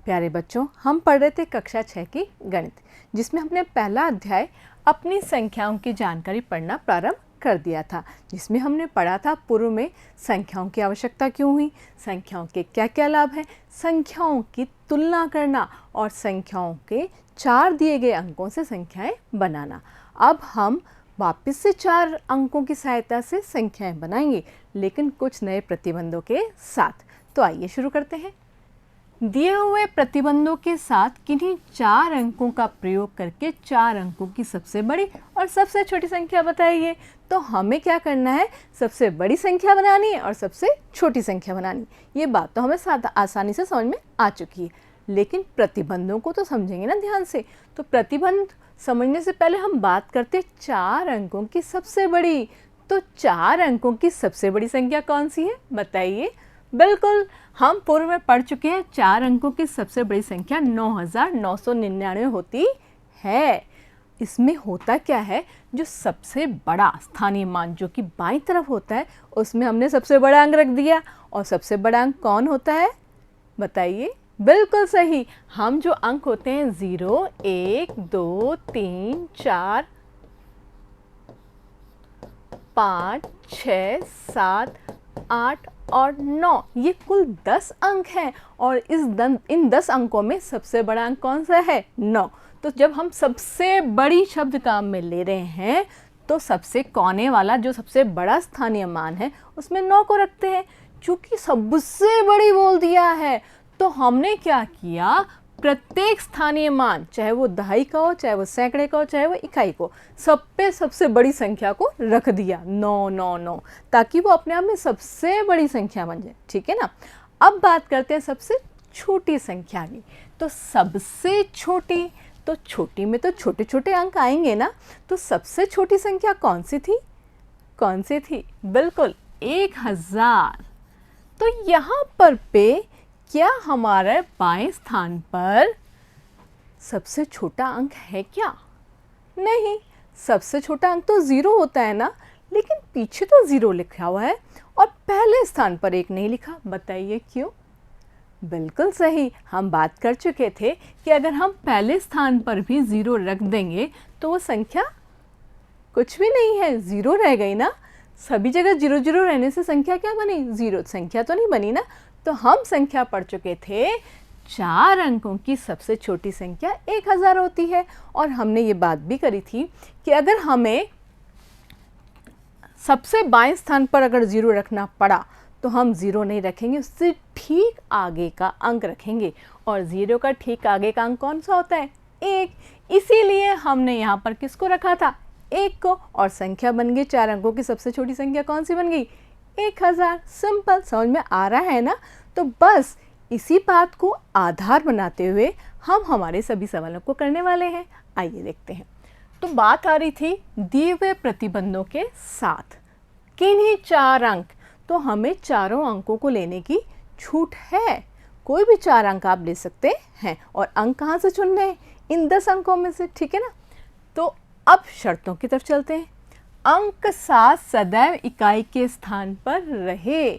प्यारे बच्चों, हम पढ़ रहे थे कक्षा 6 की गणित, जिसमें हमने पहला अध्याय अपनी संख्याओं की जानकारी पढ़ना प्रारंभ कर दिया था, जिसमें हमने पढ़ा था पूर्व में संख्याओं की आवश्यकता क्यों हुई, संख्याओं के क्या क्या लाभ हैं, संख्याओं की तुलना करना और संख्याओं के 4 दिए गए अंकों से संख्याएं बनाना। अब हम वापस से 4 अंकों की सहायता से संख्याएं बनाएंगे, लेकिन कुछ नए प्रतिबंधों के साथ। तो आइए शुरू करते हैं। दिए हुए प्रतिबंधों के साथ किन्हीं 4 अंकों का प्रयोग करके 4 अंकों की सबसे बड़ी और सबसे छोटी संख्या बताइए। तो हमें क्या करना है, सबसे बड़ी संख्या बनानी है और सबसे छोटी संख्या बनानी। ये बात तो हमें आसानी से समझ में आ चुकी है, लेकिन प्रतिबंधों को तो समझेंगे ना ध्यान से। तो प्रतिबंध समझने से पहले हम बात करते 4 अंकों की सबसे बड़ी। तो 4 अंकों की सबसे बड़ी संख्या कौन सी है बताइए। बिल्कुल, हम पूर्व में पढ़ चुके हैं 4 अंकों की सबसे बड़ी संख्या 9999 होती है। इसमें होता क्या है, जो सबसे बड़ा स्थानीय मान जो कि बाईं तरफ होता है, उसमें हमने सबसे बड़ा अंक रख दिया। और सबसे बड़ा अंक कौन होता है बताइए। बिल्कुल सही, हम जो अंक होते हैं 0, 1, 2, 3, 4, 5, 6, 7, 8 और 9, ये कुल 10 अंक हैं। और इन 10 अंकों में सबसे बड़ा अंक कौन सा है, 9। तो जब हम सबसे बड़ी शब्द काम में ले रहे हैं, तो सबसे कोने वाला जो सबसे बड़ा स्थानीय मान है उसमें 9 को रखते हैं। चूंकि सबसे बड़ी बोल दिया है, तो हमने क्या किया, प्रत्येक स्थानीय मान, चाहे वो दहाई का हो, चाहे वो सैकड़े का हो, चाहे वो इकाई को, सब पे सबसे बड़ी संख्या को रख दिया 999, ताकि वो अपने आप में सबसे बड़ी संख्या बन जाए। ठीक है ना। अब बात करते हैं सबसे छोटी संख्या की। तो सबसे छोटी, तो छोटी में तो छोटे छोटे अंक आएंगे ना। तो सबसे छोटी संख्या कौन सी थी, कौन सी थी? बिल्कुल 1000। तो यहाँ पर पे क्या हमारे बाएं स्थान पर सबसे छोटा अंक है क्या? नहीं, सबसे छोटा अंक तो 0 होता है ना, लेकिन पीछे तो 0 लिखा हुआ है और पहले स्थान पर 1 नहीं लिखा। बताइए क्यों? बिल्कुल सही, हम बात कर चुके थे कि अगर हम पहले स्थान पर भी 0 रख देंगे तो वो संख्या कुछ भी नहीं है, 0 रह गई ना। सभी जगह 0 0 रहने से संख्या क्या बनी, 0 संख्या तो नहीं बनी ना। तो हम संख्या पढ़ चुके थे 4 अंकों की सबसे छोटी संख्या 1000 होती है। और हमने ये बात भी करी थी कि अगर हमें सबसे बाएं स्थान पर अगर 0 रखना पड़ा, तो हम 0 नहीं रखेंगे, उससे ठीक आगे का अंक रखेंगे। और 0 का ठीक आगे का अंक कौन सा होता है, 1। इसीलिए हमने यहाँ पर किसको रखा था, 1 को। और संख्या बन गई 4 अंकों की सबसे छोटी संख्या कौन सी बन गई, 1000। सिंपल, समझ में आ रहा है ना। तो बस इसी बात को आधार बनाते हुए हम हमारे सभी सवालों को करने वाले हैं। आइए देखते हैं। तो बात आ रही थी दिए हुए प्रतिबंधों के साथ किन्हीं 4 अंक। तो हमें चारों अंकों को लेने की छूट है, कोई भी 4 अंक आप ले सकते हैं। और अंक कहाँ से चुनने हैं, इन 10 अंकों में से। ठीक है ना। तो अब शर्तों की तरफ चलते हैं। अंक 7 सदैव इकाई के स्थान पर रहे।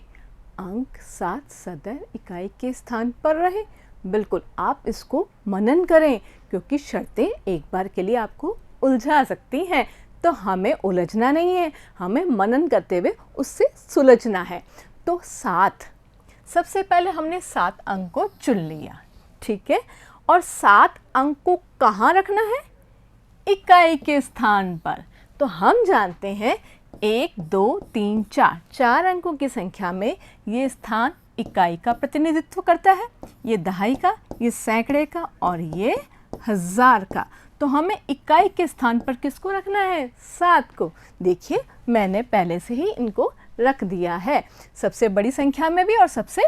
अंक 7 सदैव इकाई के स्थान पर रहे। बिल्कुल, आप इसको मनन करें, क्योंकि शर्तें एक बार के लिए आपको उलझा सकती हैं। तो हमें उलझना नहीं है, हमें मनन करते हुए उससे सुलझना है। तो 7, सबसे पहले हमने 7 अंक को चुन लिया। ठीक है। और 7 अंक को कहाँ रखना है, इकाई के स्थान पर। तो हम जानते हैं 1, 2, 3, 4, 4 अंकों की संख्या में ये स्थान इकाई का प्रतिनिधित्व करता है, ये दहाई का, ये सैकड़े का और ये 1000 का। तो हमें इकाई के स्थान पर किसको रखना है, 7 को। देखिए, मैंने पहले से ही इनको रख दिया है, सबसे बड़ी संख्या में भी और सबसे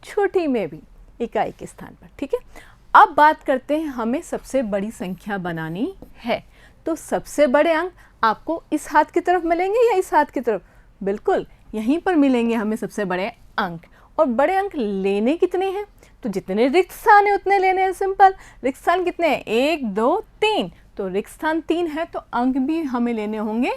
छोटी में भी इकाई के स्थान पर। ठीक है। अब बात करते हैं, हमें सबसे बड़ी संख्या बनानी है। तो सबसे बड़े अंक आपको इस हाथ की तरफ मिलेंगे या इस हाथ की तरफ? बिल्कुल, यहीं पर मिलेंगे हमें सबसे बड़े अंक। और बड़े अंक लेने कितने हैं, तो जितने रिक्त स्थान है उतने लेने हैं। सिंपल, रिक्त स्थान कितने हैं, 1, 2, 3। तो रिक्त स्थान 3 है, तो अंक भी हमें लेने होंगे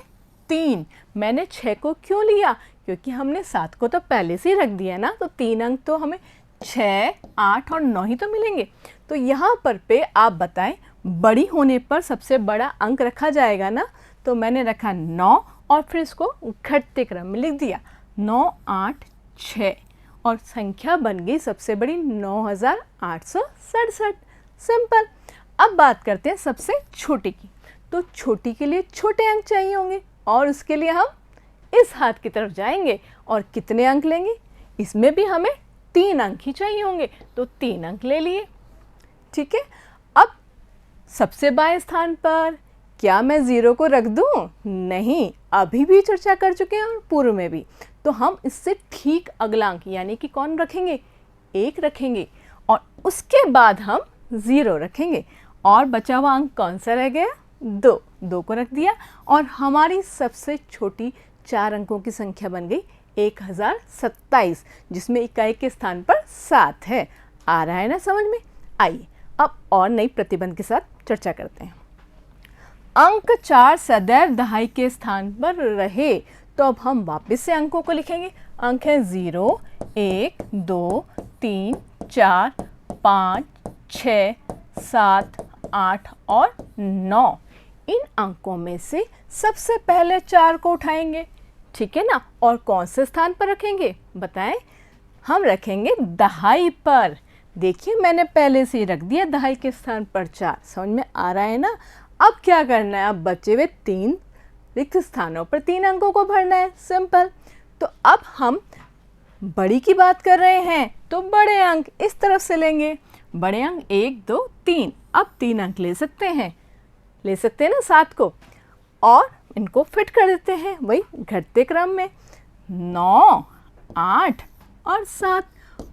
3। मैंने 6 को क्यों लिया, क्योंकि हमने 7 को तो पहले से ही रख दिया ना। तो 3 अंक तो हमें 6, 8 और 9 ही तो मिलेंगे। तो यहाँ पर पे आप बताएं बड़ी होने पर सबसे बड़ा अंक रखा जाएगा ना, तो मैंने रखा 9 और फिर इसको घटते क्रम में लिख दिया 9, 8, 6 और संख्या बन गई सबसे बड़ी 9867। सिंपल। अब बात करते हैं सबसे छोटी की। तो छोटी के लिए छोटे अंक चाहिए होंगे और उसके लिए हम इस हाथ की तरफ जाएंगे और कितने अंक लेंगे, इसमें भी हमें 3 अंक ही चाहिए होंगे, तो 3 अंक ले लिए। ठीक है। अब सबसे बाएं स्थान पर क्या मैं 0 को रख दूं? नहीं, अभी भी चर्चा कर चुके हैं और पूर्व में भी। तो हम इससे ठीक अगला अंक यानी कि कौन रखेंगे? 1 रखेंगे और उसके बाद हम 0 रखेंगे और बचा हुआ अंक कौन सा रह गया? 2 को रख दिया और हमारी सबसे छोटी 4 अंकों की संख्या बन गई 1027, जिसमें इकाई के स्थान पर 7 है। आ रहा है ना समझ में? आइए अब और नई प्रतिबंध के साथ चर्चा करते हैं। अंक 4 सदैव दहाई के स्थान पर रहे, तो अब हम वापस से अंकों को लिखेंगे। अंक है 0, 1, 2, 3, 4, 5, 6, 7, 8 और 9। इन अंकों में से सबसे पहले 4 को उठाएंगे, ठीक है ना, और कौन से स्थान पर रखेंगे बताएं? हम रखेंगे दहाई पर। देखिए मैंने पहले से ही रख दिया दहाई के स्थान पर 4। समझ में आ रहा है ना? अब क्या करना है? अब बचे हुए 3 रिक्त स्थानों पर 3 अंकों को भरना है। सिंपल। तो अब हम बड़ी की बात कर रहे हैं तो बड़े अंक इस तरफ से लेंगे। बड़े अंक 1, 2, 3। अब 3 अंक ले सकते हैं ना 7 को, और इनको फिट कर देते हैं वही घटते क्रम में 9, 8 और 7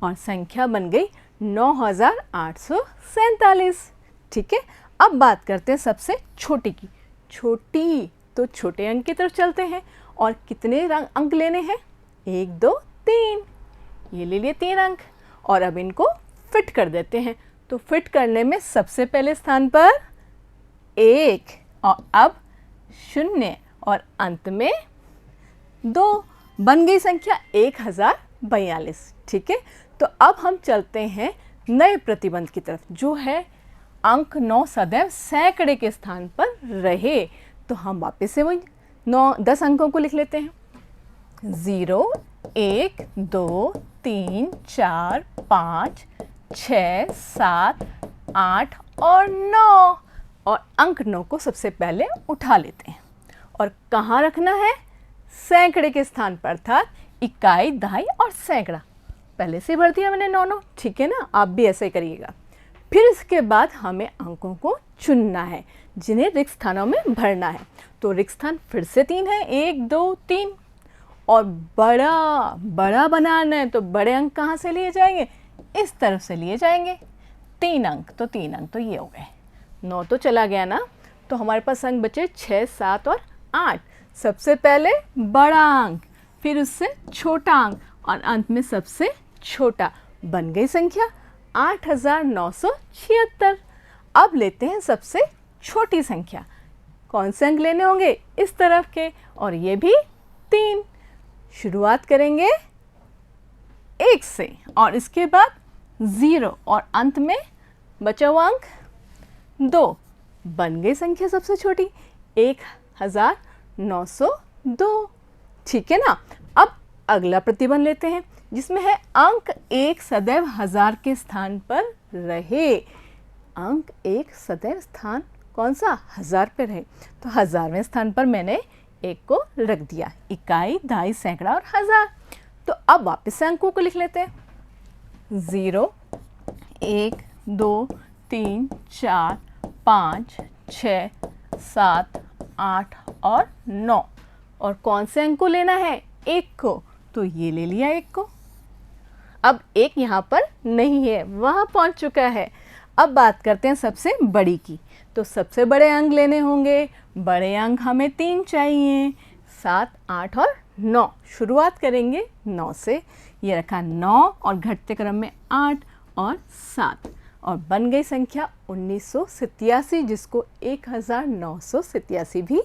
और संख्या बन गई 9847। ठीक है। अब बात करते हैं सबसे छोटी की। छोटी तो छोटे अंक की तरफ चलते हैं और कितने अंक लेने हैं? 1, 2, 3। ये ले लिए 3 अंक और अब इनको फिट कर देते हैं। तो फिट करने में सबसे पहले स्थान पर 1 और अब 0 और अंत में 2, बन गई संख्या 1042। ठीक है। तो अब हम चलते हैं नए प्रतिबंध की तरफ, जो है अंक 9 सदैव सैकड़े के स्थान पर रहे। तो हम वापस से वही 10 अंकों को लिख लेते हैं। 0, 1, 2, 3, 4, 5, 6, 7, 8 और 9 और अंक 9 को सबसे पहले उठा लेते हैं और कहाँ रखना है? सैकड़े के स्थान पर, अर्थात इकाई, दहाई और सैकड़ा। पहले से भर दिया मैंने 9। ठीक है ना? आप भी ऐसे ही करिएगा। फिर इसके बाद हमें अंकों को चुनना है जिन्हें रिक्त स्थानों में भरना है। तो रिक्त स्थान फिर से 3 है, 1, 2, 3 और बड़ा बनाना है तो बड़े अंक कहाँ से लिए जाएंगे? इस तरफ से लिए जाएंगे। 3 अंक तो ये हो गए। 9 तो चला गया ना, तो हमारे पास अंक बचे 6, 7 और 8। सबसे पहले बड़ा अंक, फिर उससे छोटा अंक और अंत में सबसे छोटा। बन गई संख्या 8976। अब लेते हैं सबसे छोटी संख्या। कौन से अंक लेने होंगे? इस तरफ के, और ये भी 3। शुरुआत करेंगे 1 से और इसके बाद 0 और अंत में बचा हुआ अंक 2। बन गई संख्या सबसे छोटी 1902। ठीक है ना? अब अगला प्रतिबंध लेते हैं जिसमें है अंक 1 सदैव 1000 के स्थान पर रहे। अंक 1 सदैव स्थान कौन सा? 1000 पे रहे। तो 1000वें स्थान पर मैंने 1 को रख दिया। इकाई, दहाई, सैकड़ा और 1000। तो अब वापस से अंकों को लिख लेते हैं। 0, 1, 2, 3, 4, 5, 6, 7, 8 और 9 और कौन से अंक को लेना है? 1 को। तो ये ले लिया 1 को। अब 1 यहाँ पर नहीं है, वहाँ पहुँच चुका है। अब बात करते हैं सबसे बड़ी की। तो सबसे बड़े अंक लेने होंगे। बड़े अंक हमें 3 चाहिए, 7, 8 और 9। शुरुआत करेंगे 9 से। ये रखा 9 और घटते क्रम में 8 और 7 और बन गई संख्या 1987, जिसको 1987 भी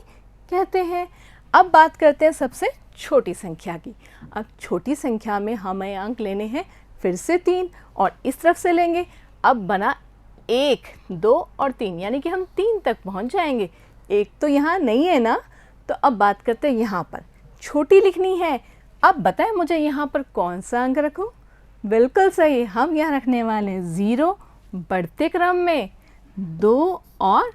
कहते हैं। अब बात करते हैं सबसे छोटी संख्या की। अब छोटी संख्या में हमें अंक लेने हैं फिर से 3 और इस तरफ से लेंगे। अब बना 1, 2 और 3, यानी कि हम 3 तक पहुंच जाएंगे। 1 तो यहाँ नहीं है ना, तो अब बात करते हैं यहाँ पर छोटी लिखनी है। अब बताएं मुझे यहाँ पर कौन सा अंक रखूँ? बिल्कुल सही, हम यहाँ रखने वाले हैं 0, बढ़ते क्रम में 2 और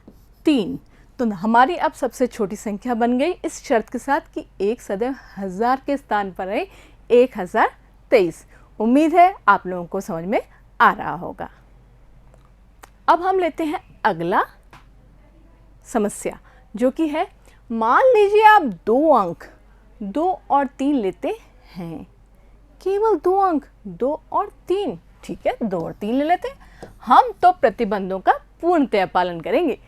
3। तो हमारी अब सबसे छोटी संख्या बन गई इस शर्त के साथ कि 1 सदैव 1000 के स्थान पर है 1023। उम्मीद है आप लोगों को समझ में आ रहा होगा। अब हम लेते हैं अगला समस्या, जो कि है मान लीजिए आप 2 अंक 2 और 3 लेते हैं, केवल 2 अंक 2 और 3, ठीक है 2 और 3 ले लेते हैं। हम तो प्रतिबंधों का पूर्णतः पालन करेंगे।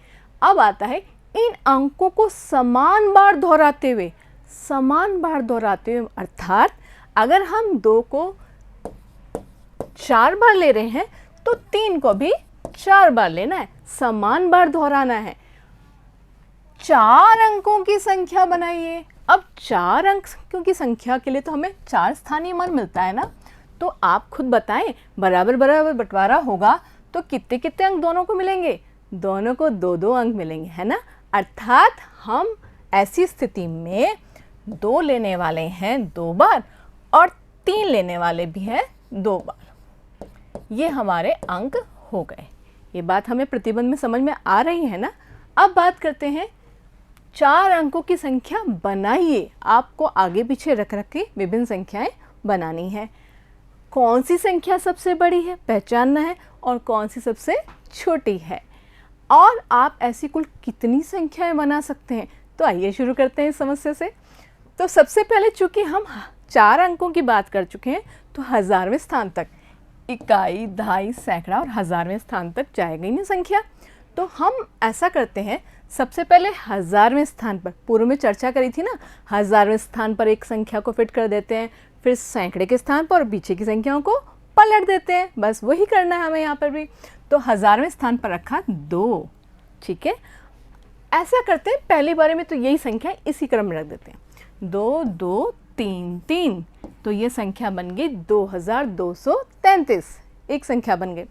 अब आता है इन अंकों को समान बार दोहराते हुए, अर्थात अगर हम 2 को 4 बार ले रहे हैं तो 3 को भी 4 बार लेना है, समान बार दोहराना है। 4 अंकों की संख्या बनाइए। अब 4 अंकों की संख्या के लिए तो हमें 4 स्थानीय मान मिलता है ना, तो आप खुद बताएं बराबर बराबर बंटवारा होगा तो कितने कितने अंक दोनों को मिलेंगे? दोनों को 2-2 अंक मिलेंगे, है ना। अर्थात हम ऐसी स्थिति में 2 लेने वाले हैं 2 बार और 3 लेने वाले भी हैं 2 बार। ये हमारे अंक हो गए। ये बात हमें प्रतिबंध में समझ में आ रही है ना। अब बात करते हैं 4 अंकों की संख्या बनाइए। आपको आगे पीछे रख के विभिन्न संख्याएं बनानी है। कौन सी संख्या सबसे बड़ी है पहचानना है और कौन सी सबसे छोटी है, और आप ऐसी कुल कितनी संख्याएं बना सकते हैं। तो आइए शुरू करते हैं इस समस्या से। तो सबसे पहले चूंकि हम 4 अंकों की बात कर चुके हैं तो 1000वें स्थान तक, इकाई, दहाई, सैकड़ा और 1000वें स्थान तक जाएगी ना संख्या। तो हम ऐसा करते हैं, सबसे पहले 1000वें स्थान पर, पूर्व में चर्चा करी थी ना, 1000वें स्थान पर एक संख्या को फिट कर देते हैं, फिर सैकड़े के स्थान पर और पीछे की संख्याओं को पलट देते हैं। बस वही करना है हमें यहाँ पर भी। तो 1000वें स्थान पर रखा 2, ठीक है। ऐसा करते हैं पहली बारे में तो यही संख्या इसी क्रम में रख देते हैं, 2 2 3 3, तो ये संख्या बन गई 2233, एक संख्या बन गई।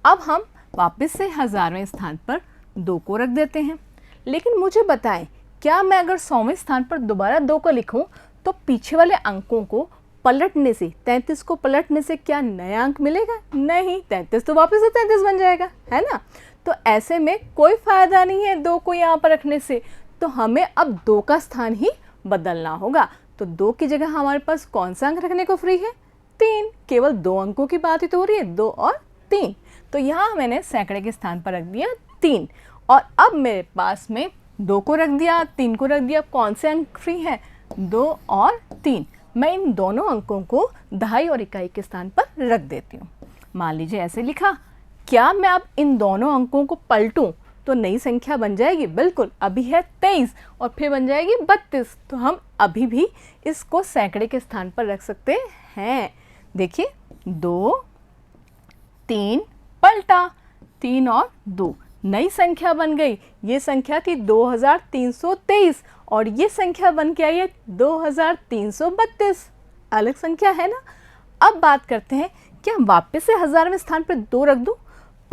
अब हम वापस से 1000वें स्थान पर 2 को रख देते हैं। लेकिन मुझे बताएं, क्या मैं अगर 100वें स्थान पर दोबारा 2 को लिखूं तो पीछे वाले अंकों को पलटने से, 33 को पलटने से क्या नया अंक मिलेगा? नहीं, 33 तो वापस से 33 बन जाएगा, है ना। तो ऐसे में कोई फायदा नहीं है 2 को यहाँ पर रखने से। तो हमें अब 2 का स्थान ही बदलना होगा। तो 2 की जगह हमारे पास कौन सा अंक रखने को फ्री है? 3। केवल 2 अंकों की बात ही तो हो रही है, 2 और 3। तो यहाँ मैंने सैकड़े के स्थान पर रख दिया 3, और अब मेरे पास में 2 को रख दिया, 3 को रख दिया। कौन से अंक फ्री है? 2 और 3। मैं इन दोनों अंकों को दहाई और इकाई के स्थान पर रख देती हूँ। मान लीजिए ऐसे लिखा। क्या मैं अब इन दोनों अंकों को पलटूं तो नई संख्या बन जाएगी? बिल्कुल, अभी है 23 और फिर बन जाएगी 32। तो हम अभी भी इसको सैकड़े के स्थान पर रख सकते हैं। देखिए 2 3 पलटा, 3 और 2, नई संख्या बन गई। ये संख्या थी 2323 और ये संख्या बन के आई है 2332। अलग संख्या है ना। अब बात करते हैं, क्या वापस से 1000वें स्थान पर 2 रख दूं?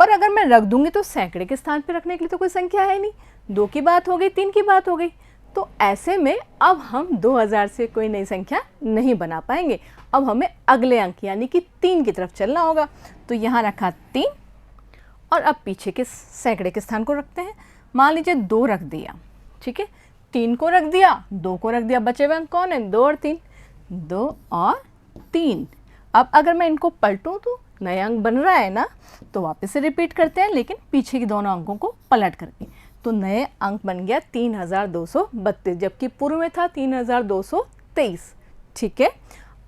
पर अगर मैं रख दूंगी तो सैकड़े के स्थान पर रखने के लिए तो कोई संख्या है नहीं। 2 की बात हो गई, 3 की बात हो गई। तो ऐसे में अब हम 2000 से कोई नई संख्या नहीं बना पाएंगे। अब हमें अगले अंक यानी कि 3 की तरफ चलना होगा। तो यहाँ रखा 3 और अब पीछे के सैकड़े के स्थान को रखते हैं। मान लीजिए 2 रख दिया, ठीक है, 3 को रख दिया, 2 को रख दिया, बचे हुए अंक कौन है? 2 और 3, 2 और 3। अब अगर मैं इनको पलटूं तो नया अंक बन रहा है ना। तो वापस से रिपीट करते हैं, लेकिन पीछे के दोनों अंकों को पलट करके। तो नए अंक बन गया 3232, जबकि पूर्व में था 3223, ठीक है।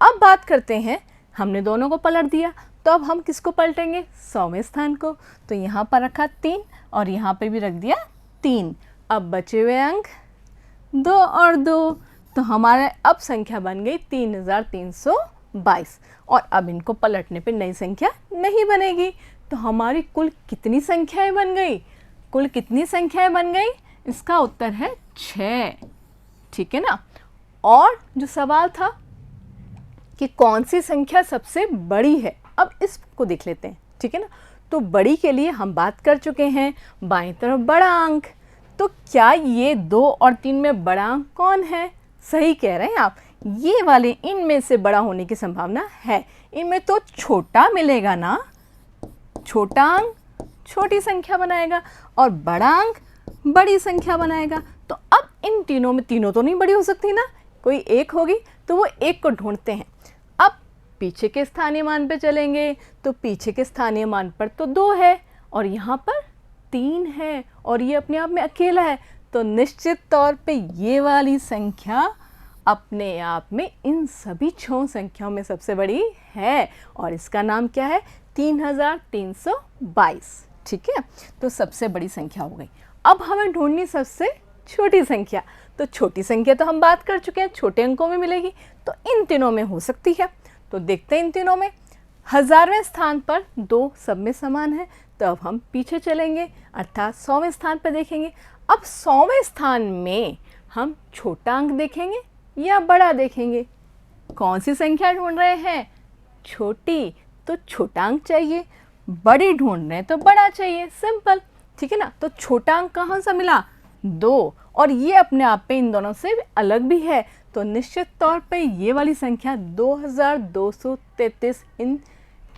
अब बात करते हैं, हमने दोनों को पलट दिया, तो अब हम किसको पलटेंगे? 100वें स्थान को। तो यहाँ पर रखा 3 और यहाँ पे भी रख दिया 3। अब बचे हुए अंक 2 और 2, तो हमारा अब संख्या बन गई 3322। और अब इनको पलटने पे नई संख्या नहीं बनेगी। तो हमारी कुल कितनी संख्याएं बन गई? कुल कितनी संख्याएं बन गई? इसका उत्तर है 6, ठीक है ना। और जो सवाल था कि कौन सी संख्या सबसे बड़ी है, अब इसको देख लेते हैं, ठीक है ना। तो बड़ी के लिए हम बात कर चुके हैं, बाईं तरफ बड़ा अंक। तो क्या ये 2 और 3 में बड़ा अंक कौन है? सही कह रहे हैं आप, ये वाले इनमें से बड़ा होने की संभावना है। इनमें तो छोटा मिलेगा ना, छोटा अंक छोटी संख्या बनाएगा और बड़ा अंक बड़ी संख्या बनाएगा। तो अब इन तीनों में, तीनों तो नहीं बड़ी हो सकती ना, कोई एक होगी, तो वो एक को ढूंढते हैं। अब पीछे के स्थानीय मान पे चलेंगे, तो पीछे के स्थानीय मान पर तो 2 है और यहाँ पर 3 है और ये अपने आप में अकेला है। तो निश्चित तौर पे ये वाली संख्या अपने आप में इन सभी 6 संख्याओं में सबसे बड़ी है और इसका नाम क्या है? 3322। ठीक है, तो सबसे बड़ी संख्या हो गई। अब हमें ढूंढनी सबसे छोटी संख्या। तो छोटी संख्या तो हम बात कर चुके हैं, छोटे अंकों में मिलेगी, तो इन तीनों में हो सकती है। तो देखते हैं इन तीनों में। 1000वें स्थान पर 2 सब में समान है, तो अब हम पीछे चलेंगे अर्थात 100वें स्थान पर देखेंगे। अब 100वें स्थान में हम छोटा अंक देखेंगे या बड़ा देखेंगे? कौन सी संख्या ढूंढ रहे हैं? छोटी, तो छोटा अंक चाहिए। बड़ी ढूंढ रहे हैं तो बड़ा चाहिए, सिंपल, ठीक है ना। तो छोटा अंक कहाँ से मिला? 2, और ये अपने आप पे इन दोनों से अलग भी है। तो निश्चित तौर पे ये वाली संख्या 2233 इन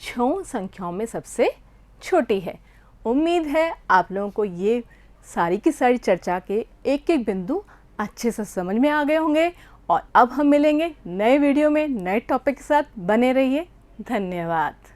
6 संख्याओं में सबसे छोटी है। उम्मीद है आप लोगों को ये सारी की सारी चर्चा के एक एक बिंदु अच्छे से समझ में आ गए होंगे। और अब हम मिलेंगे नए वीडियो में नए टॉपिक के साथ। बने रहिए। धन्यवाद।